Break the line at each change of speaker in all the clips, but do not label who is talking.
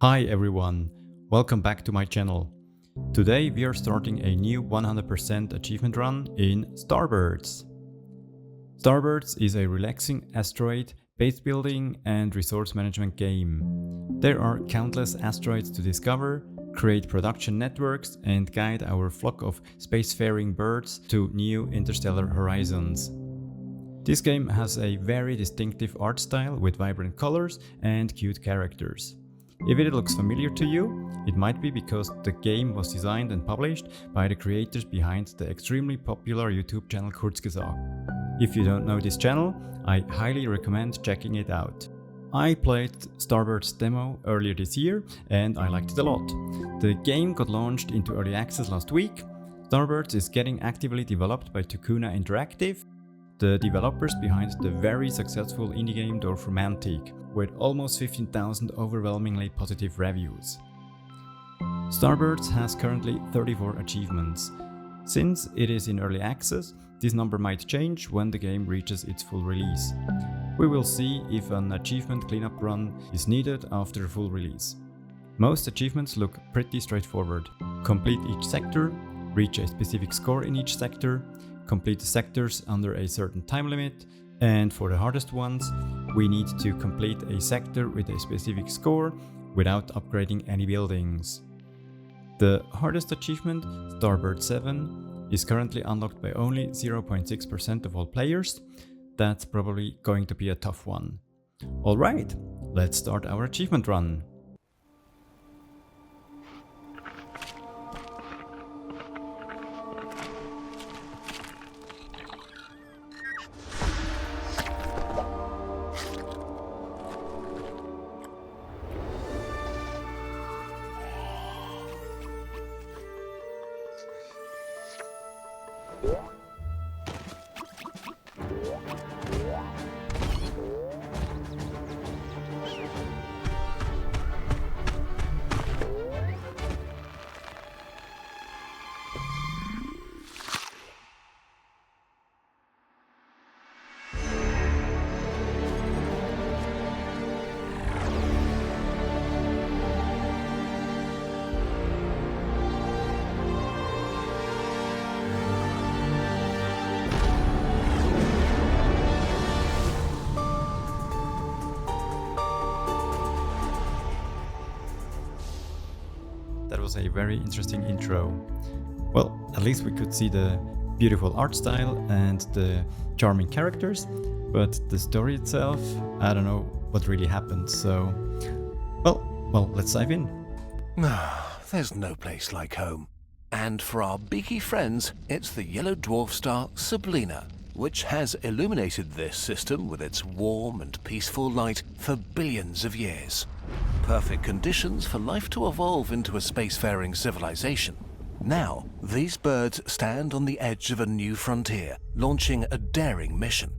Hi everyone, welcome back to my channel. Today we are starting a new 100% achievement run in Starbirds. Starbirds is a relaxing asteroid, base building and resource management game. There are countless asteroids to discover, create production networks and guide our flock of spacefaring birds to new interstellar horizons. This game has a very distinctive art style with vibrant colors and cute characters. If it looks familiar to you, it might be because the game was designed and published by the creators behind the extremely popular YouTube channel Kurzgesagt. If you don't know this channel, I highly recommend checking it out. I played Starbird's demo earlier this year and I liked it a lot. The game got launched into early access last week. Starbirds is getting actively developed by Tukuna Interactive, the developers behind the very successful indie game Dorfromantik, with almost 15,000 overwhelmingly positive reviews. Starbirds has currently 34 achievements. Since it is in early access, this number might change when the game reaches its full release. We will see if an achievement cleanup run is needed after full release. Most achievements look pretty straightforward. Complete each sector, reach a specific score in each sector, complete the sectors under a certain time limit, and for the hardest ones, we need to complete a sector with a specific score without upgrading any buildings. The hardest achievement, Starbird 7, is currently unlocked by only 0.6% of all players. That's probably going to be a tough one. Alright, let's start our achievement run. That was a very interesting intro. Well, at least we could see the beautiful art style and the charming characters, but the story itself, I don't know what really happened, so... Well, let's dive in.
There's no place like home. And for our beaky friends, it's the yellow dwarf star Sublina, which has illuminated this system with its warm and peaceful light for billions of years. Perfect conditions for life to evolve into a spacefaring civilization. Now, these birds stand on the edge of a new frontier, launching a daring mission.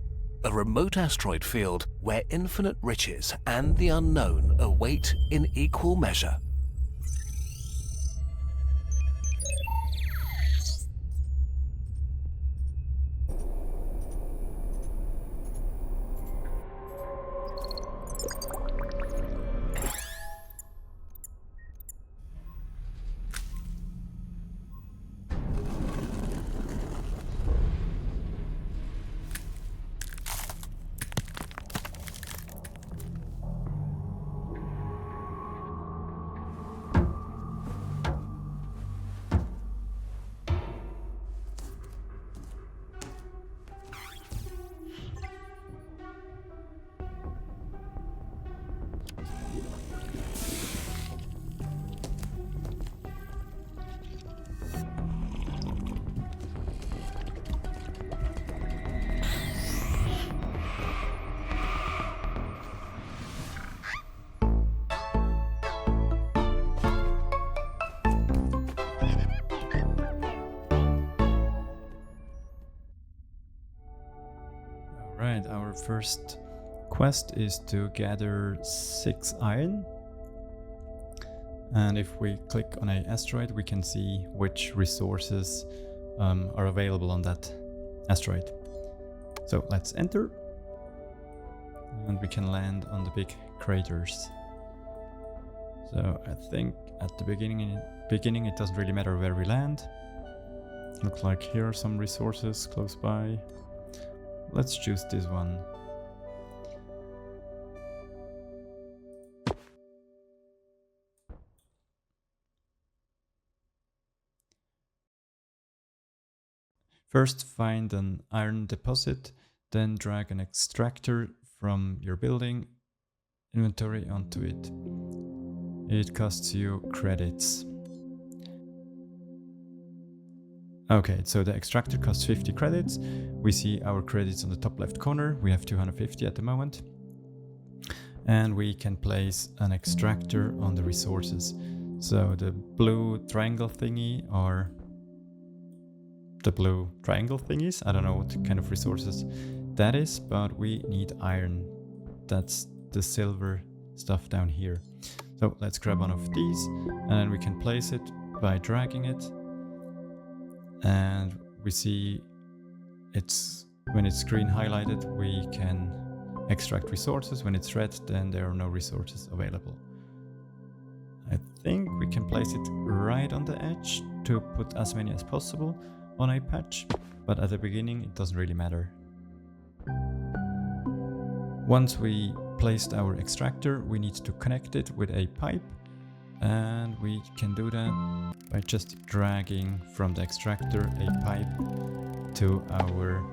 A remote asteroid field where infinite riches and the unknown await in equal measure.
Alright, our first quest is to gather 6 iron. And if we click on an asteroid, we can see which resources are available on that asteroid. So let's enter. And we can land on the big craters. So I think at the beginning it doesn't really matter where we land. Looks like here are some resources close by. Let's choose this one. First find an iron deposit, then drag an extractor from your building inventory onto it. It costs you credits. Okay, so the extractor costs 50 credits. We see our credits on the top left corner. We have 250 at the moment. And we can place an extractor on the resources. So the blue triangle thingy or the blue triangle thingies. I don't know what kind of resources that is, but we need iron. That's the silver stuff down here. So let's grab one of these and then we can place it by dragging it. And we see when it's green highlighted, we can extract resources. When it's red, then there are no resources available. I think we can place it right on the edge to put as many as possible on a patch, but at the beginning it doesn't really matter. Once we placed our extractor, we need to connect it with a pipe, and we can do that by just dragging from the extractor a pipe to our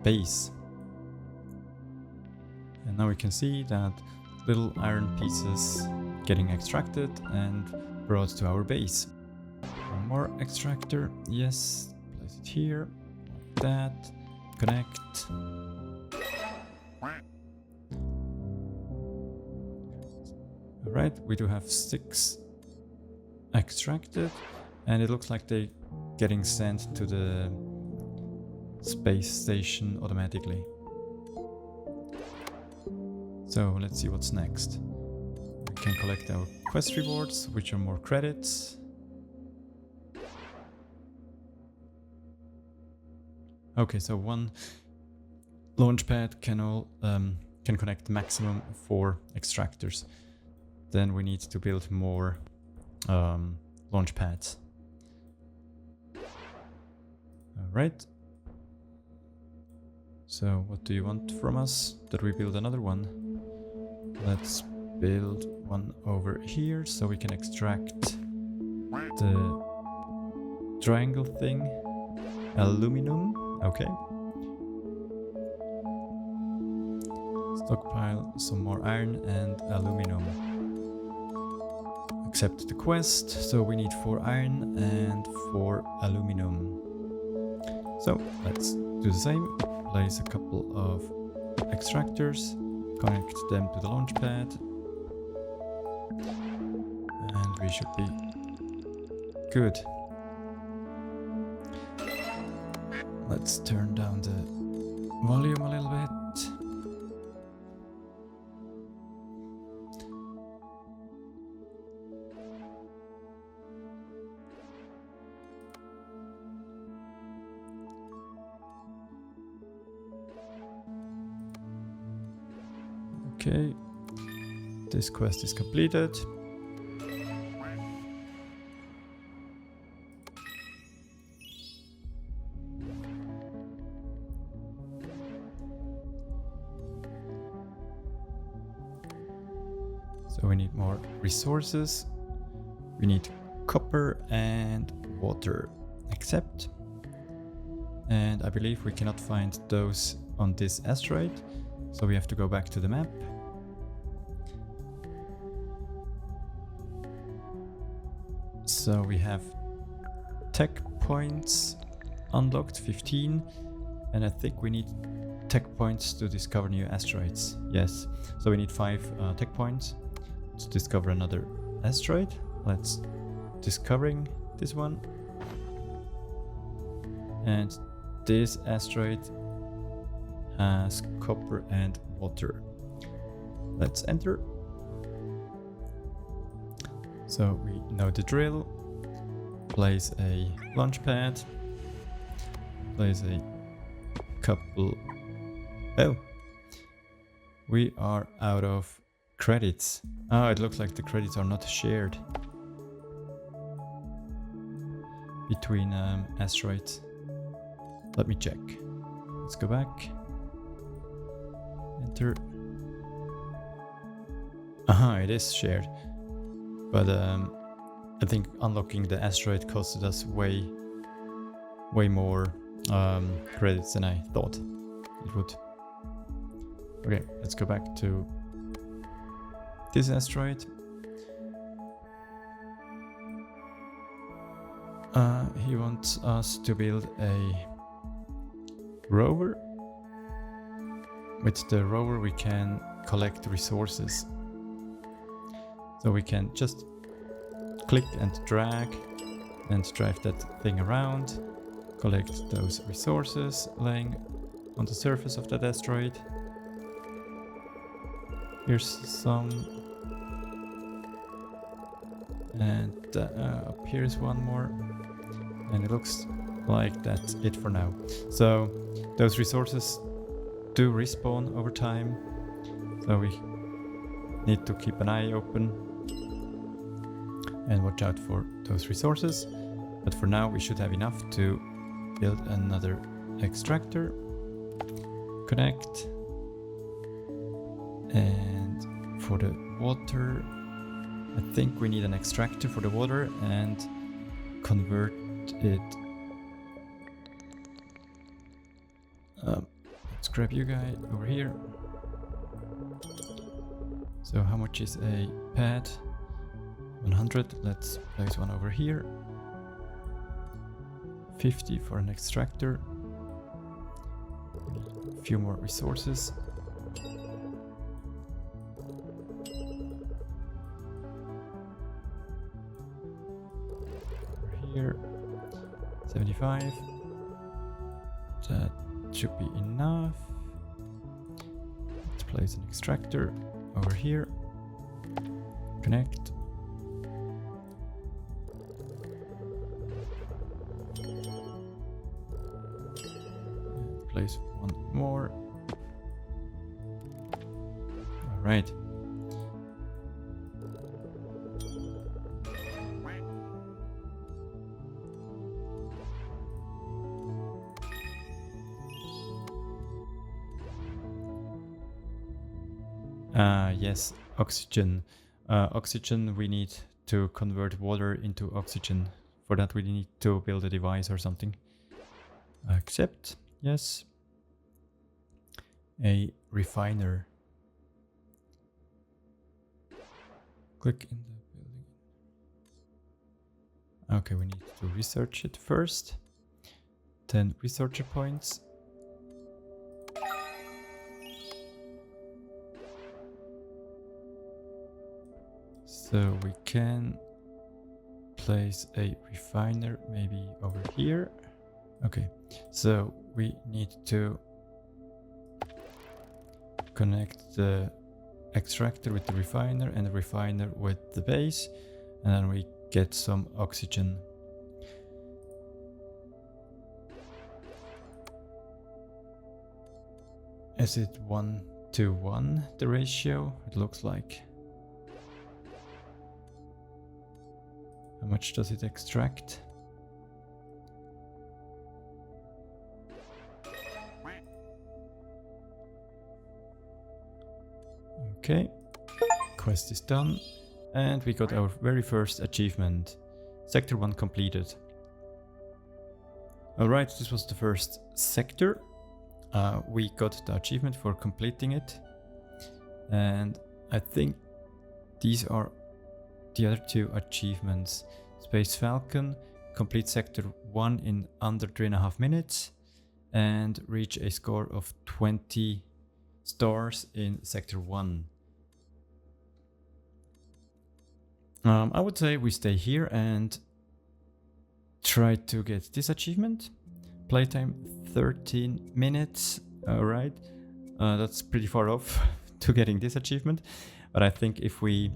base. And now we can see that little iron pieces getting extracted and brought to our base. One more extractor, yes. Place it here, like that, connect. Alright, we do have 6 extracted, and it looks like they're getting sent to the space station automatically. So let's see what's next. We can collect our quest rewards, which are more credits. Okay, so one launch pad can connect maximum 4 extractors. Then we need to build more launch pads. Alright. So what do you want from us? That we build another one? Let's build one over here so we can extract the triangle thing. Aluminum. Okay. Stockpile some more iron and aluminum. Accept the quest, so we need 4 iron and 4 aluminum. So let's do the same. Place a couple of extractors, connect them to the launch pad, and we should be good. Let's turn down the volume a little bit. Okay, this quest is completed. So we need more resources. We need copper and water. Accept. And I believe we cannot find those on this asteroid, so we have to go back to the map. So we have tech points unlocked, 15, and I think we need tech points to discover new asteroids. Yes, so we need 5 tech points to discover another asteroid. Let's discovering this one. And this asteroid has copper and water. Let's enter. So we know the drill. Place a launch pad. Place a couple. Oh, we are out of credits. Oh, it looks like the credits are not shared between asteroids. Let me check. Let's go back. Enter. It is shared. But I think unlocking the asteroid costed us way more credits than I thought it would. Okay, let's go back to this asteroid. He wants us to build a rover. With the rover we can collect resources. So we can just click and drag and drive that thing around, collect those resources laying on the surface of that asteroid. Here's some, and up here is one more, and it looks like that's it for now. So those resources do respawn over time, so we need to keep an eye open and watch out for those resources. But for now we should have enough to build another extractor, connect, and for the water I think we need an extractor for the water and convert it. Let's grab you guy over here. So how much is a pad? 100. Let's place one over here. 50 for an extractor. A few more resources. Over here. 75. That should be enough. Let's place an extractor over here. Connect. And place one more. All right. Yes, oxygen. Oxygen, we need to convert water into oxygen. For that we need to build a device or something. Accept, yes. A refiner. Click in the building. Okay, we need to research it first. 10 researcher points. So we can place a refiner maybe over here. Okay, so we need to connect the extractor with the refiner and the refiner with the base, and then we get some oxygen. Is it 1:1 the ratio? It looks like. How much does it extract? Okay, quest is done, and we got our very first achievement. Sector 1 completed. Alright, this was the first sector. We got the achievement for completing it, and I think these are the other two achievements. Space Falcon, complete Sector 1 in under 3.5 minutes and reach a score of 20 stars in Sector 1. I would say we stay here and try to get this achievement. Playtime 13 minutes, alright. That's pretty far off to getting this achievement, but I think if we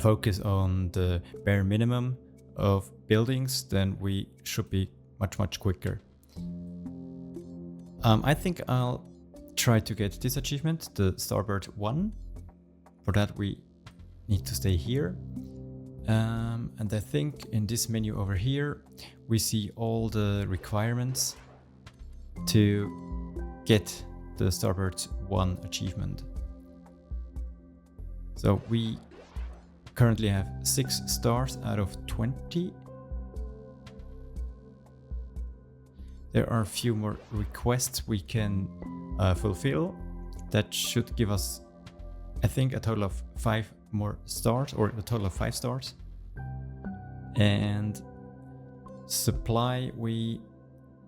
focus on the bare minimum of buildings, then we should be much quicker. I think I'll try to get this achievement, the Starbird 1. For that we need to stay here. And I think in this menu over here, we see all the requirements to get the Starbirds 1 achievement. So we currently have 6 stars out of 20. There are a few more requests we can fulfill. That should give us, I think, a total of 5 more stars, or a total of 5 stars. And supply, we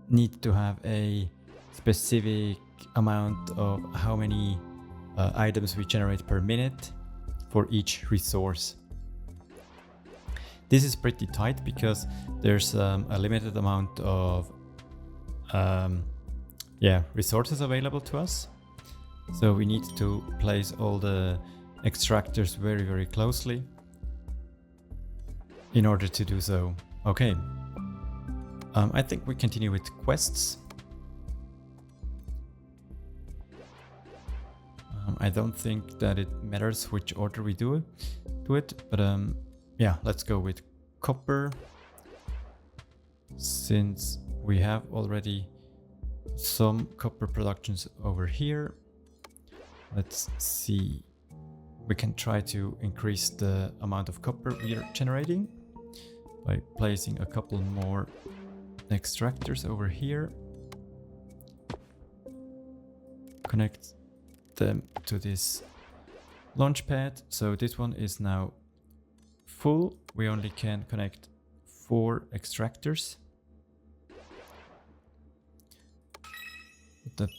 need to have a specific amount of how many items we generate per minute for each resource. This is pretty tight because there's a limited amount of resources available to us. So we need to place all the extractors very, very closely in order to do so. Okay. I think we continue with quests. I don't think that it matters which order we do it, but yeah, let's go with copper. Since we have already some copper productions over here, let's see. We can try to increase the amount of copper we are generating by placing a couple more extractors over here. Connect them to this launch pad. So this one is now full. We only can connect 4 extractors. That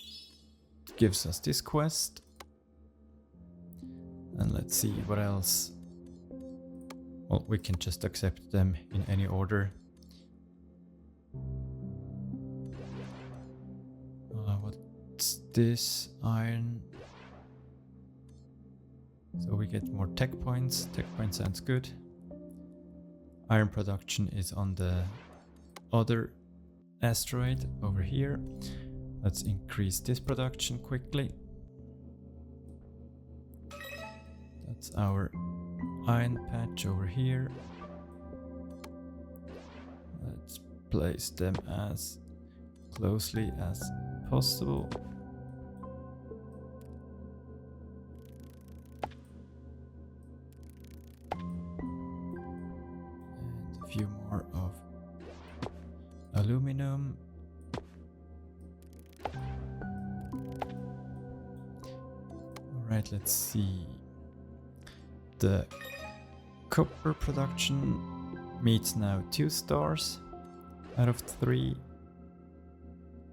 gives us this quest. And let's see what else. Well, we can just accept them in any order. What's this? Iron. So we get more tech points. Tech points sounds good. Iron production is on the other asteroid over here. Let's increase this production quickly. That's our iron patch over here. Let's place them as closely as possible. And a few more of aluminum. Alright, let's see. The copper production meets now 2 stars out of 3.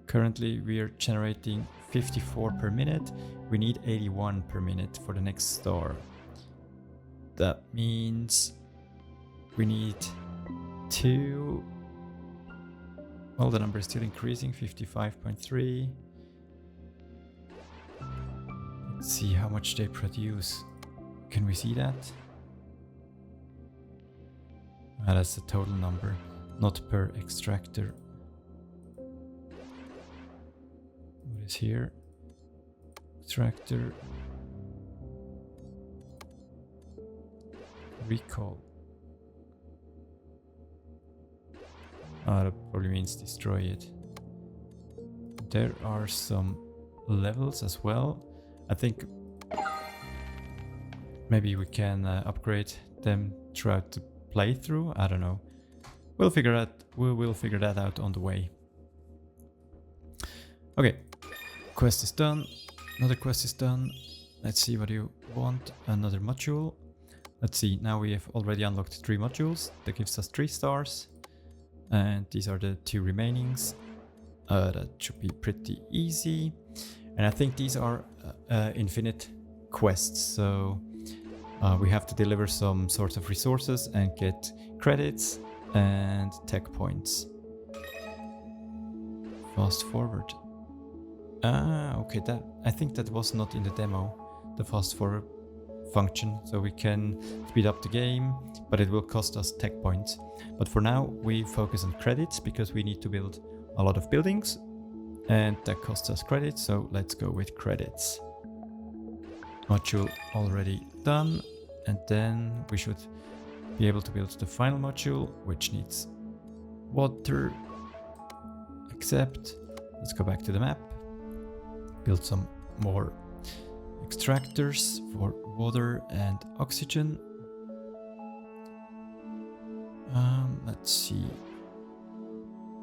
Currently we are generating 54 per minute. We need 81 per minute for the next star. That means we need 2. Well, the number is still increasing, 55.3. Let's see how much they produce. Can we see that? That's the total number, not per extractor. What is here? Extractor. Recall. That probably means destroy it. There are some levels as well. I think maybe we can upgrade them throughout the playthrough. I don't know. We will figure that out on the way. Okay, quest is done. Another quest is done. Let's see what you want. Another module. Let's see. Now we have already unlocked 3 modules. That gives us 3 stars. And these are the 2 remainings. That should be pretty easy. And I think these are infinite quests. So we have to deliver some sorts of resources and get credits and tech points. Fast forward. Okay, that I think that was not in the demo, the fast forward function, so we can speed up the game, but it will cost us tech points. But for now we focus on credits because we need to build a lot of buildings and that costs us credits, so let's go with credits. module already done, and then we should be able to build the final module, which needs water. Accept. Let's go back to the map, build some more extractors for water and oxygen. Let's see.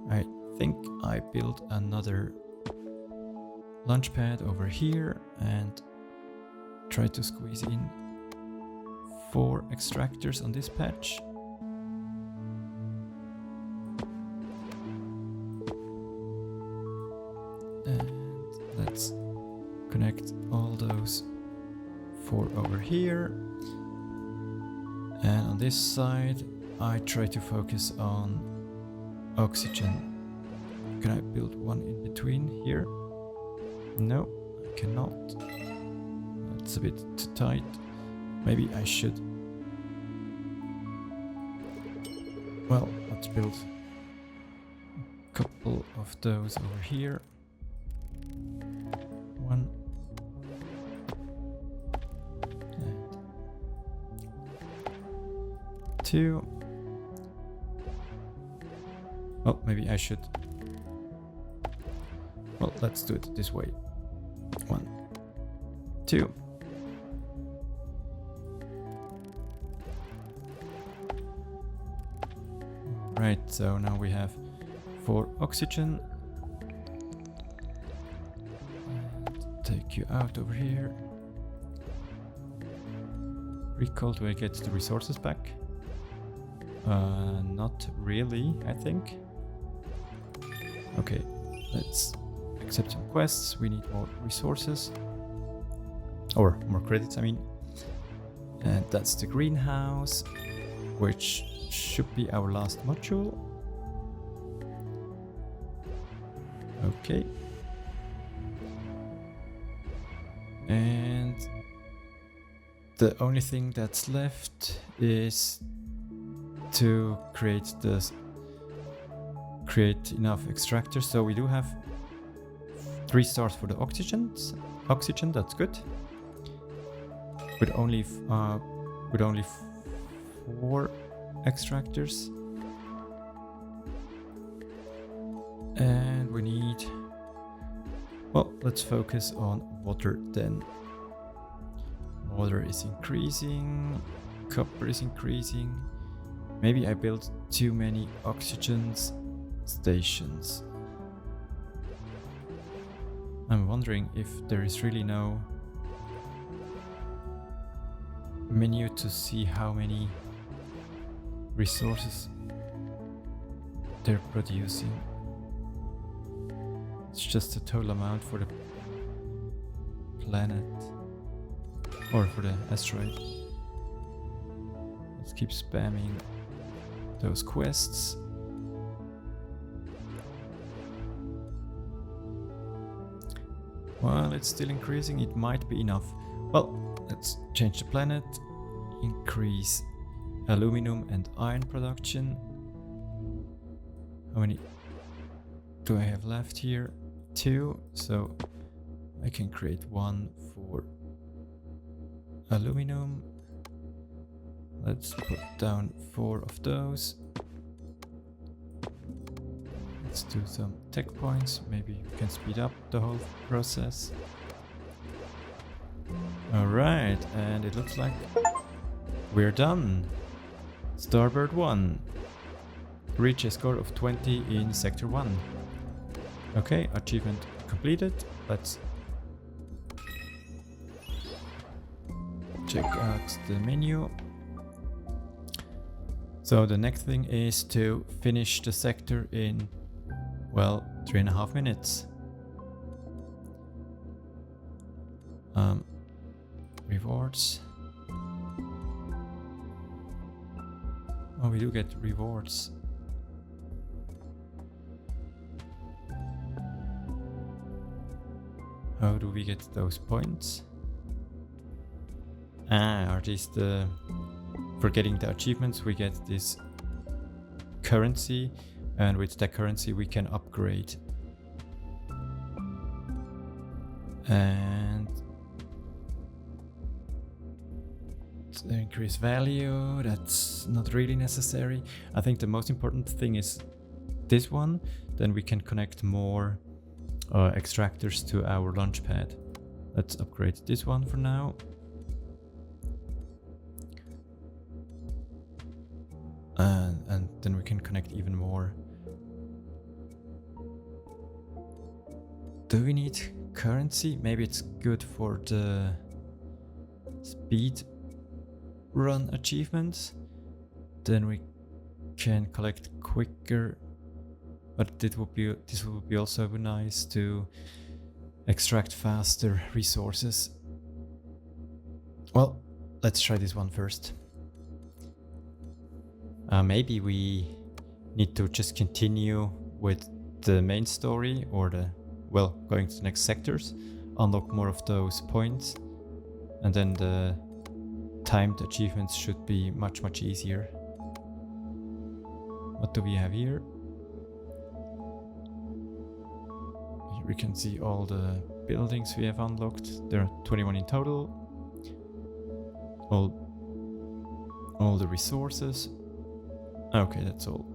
I think I built another launch pad over here and try to squeeze in 4 extractors on this patch. And let's connect all those 4 over here. And on this side, I try to focus on oxygen. Can I build one in between here? No, I cannot. It's a bit too tight. Maybe I should. Well, let's build a couple of those over here. 1. And 2. Well, maybe I should. Well, let's do it this way. 1, 2. Right, so now we have 4 oxygen. And take you out over here. Recall, do I get the resources back? Not really, I think. Okay, let's accept some quests. We need more resources. Or more credits, I mean. And that's the greenhouse, which should be our last module. Okay. And the only thing that's left is to create enough extractors. So we do have 3 stars for the oxygen, that's good. With only 4 extractors. And we need, well, let's focus on water then. Water is increasing, copper is increasing. Maybe I built too many oxygen stations. I'm wondering if there is really no menu to see how many resources they're producing. It's just the total amount for the planet or for the asteroid. Let's keep spamming those quests. Well, it's still increasing, it might be enough. Well, let's change the planet, increase aluminum and iron production. How many do I have left here? 2, so I can create 1 for aluminum. Let's put down 4 of those. Let's do some tech points, maybe we can speed up the whole process. Alright, and it looks like we're done. Starbird 1. Reach a score of 20 in Sector 1. Okay, achievement completed. Let's check out the menu. So the next thing is to finish the sector in, well, 3.5 minutes. Rewards. Oh, we do get rewards. How do we get those points? Are these the... For getting the achievements we get this currency, and with that currency we can upgrade. And increase value, that's not really necessary. I think the most important thing is this one. Then we can connect more extractors to our launch pad. Let's upgrade this one for now. And then we can connect even more. Do we need currency? Maybe it's good for the speed run achievements. Then we can collect quicker. But this would be also nice to extract faster resources. Well, let's try this one first. Maybe we need to just continue with the main story, or going to the next sectors, unlock more of those points, and then the timed achievements should be much easier. What do we have here? Here we can see all the buildings we have unlocked. There are 21 in total. All the resources. Okay, that's all.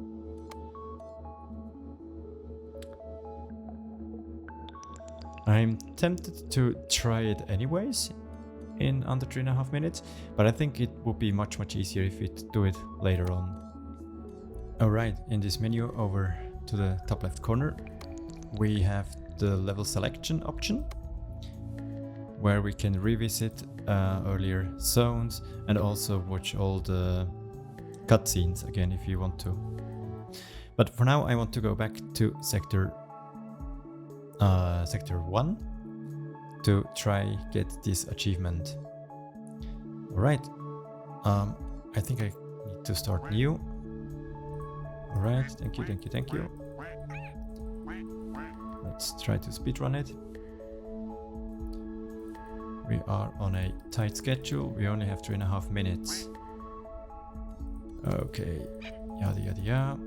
I'm tempted to try it anyways in under 3.5 minutes, but I think it would be much easier if we do it later on. Alright, in this menu over to the top left corner, we have the level selection option, where we can revisit earlier zones and also watch all the cutscenes again if you want to. But for now I want to go back to sector 1 to try get this achievement. Alright, I think I need to start new. Alright, thank you. Let's try to speedrun it. We are on a tight schedule, we only have 3.5 minutes. Okay, yada.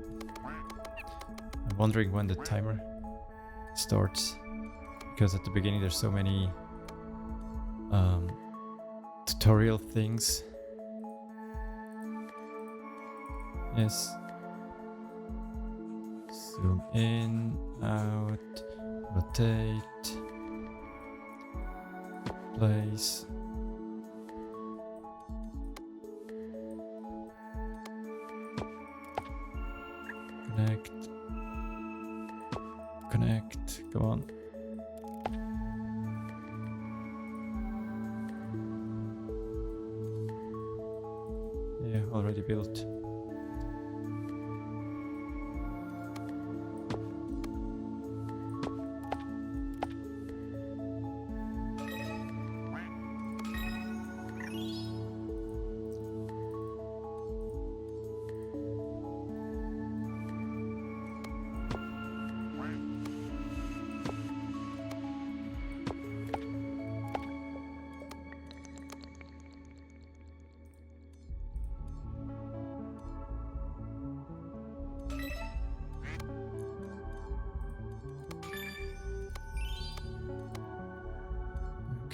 I'm wondering when the timer starts, because at the beginning there's so many tutorial things. Yes. Zoom in, out, rotate, place. Connect, go on. Yeah, already built.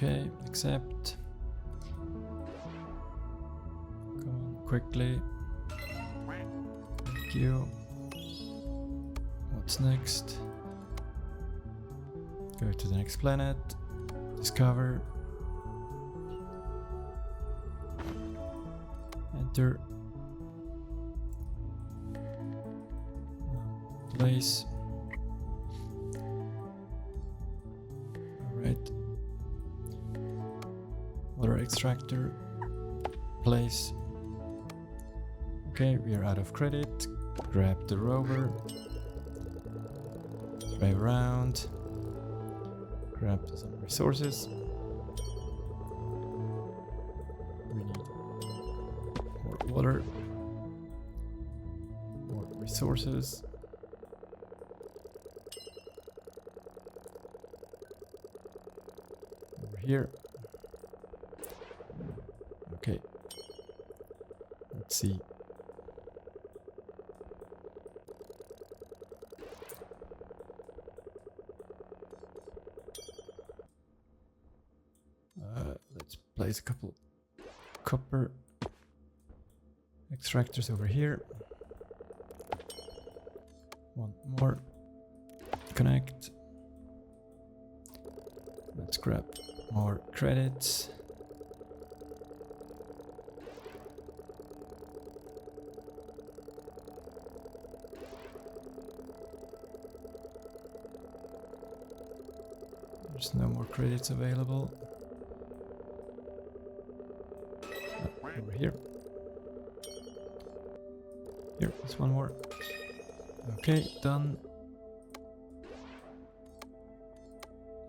Okay, accept. Go on quickly. Thank you. What's next? Go to the next planet. Discover. Enter. Place. Alright. Water extractor. Place. Okay, we are out of credit. Grab the rover. Drive around. Grab some resources. We need more water. More resources. Over here. Okay. Let's see. Let's place a couple copper. extractors over here. One more. Connect. Let's grab more credits. There's no more credits available. Over here. Here, there's one more. Okay, done.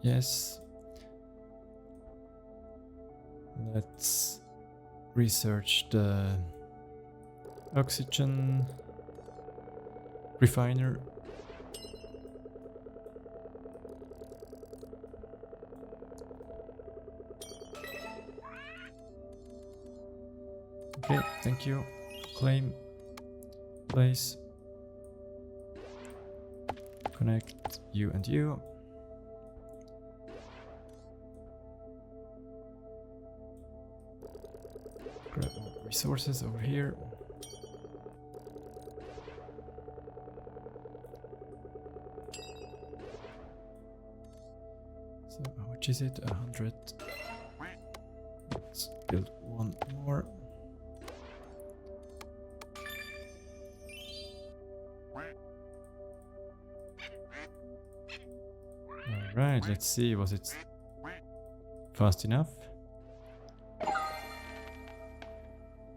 Yes. Let's research the oxygen refiner. Okay, thank you. Claim. Place. Connect you and you. Grab more resources over here. So how much is it? 100. Let's build one more. Alright, let's see, was it fast enough?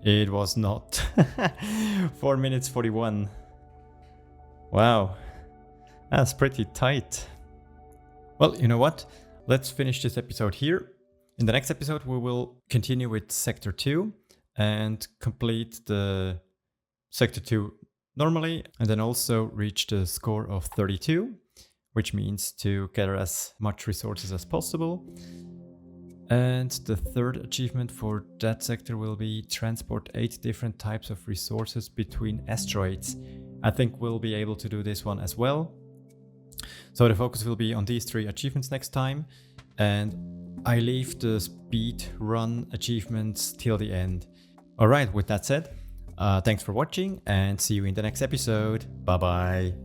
It was not. 4 minutes 41. Wow, that's pretty tight. Well, you know what? Let's finish this episode here. In the next episode, we will continue with Sector 2 and complete the Sector 2 normally, and then also reach the score of 32, which means to gather as much resources as possible. And the third achievement for that sector will be transport 8 different types of resources between asteroids. I think we'll be able to do this one as well. So the focus will be on these 3 achievements next time. And I leave the speed run achievements till the end. Alright, with that said, thanks for watching and see you in the next episode. Bye bye.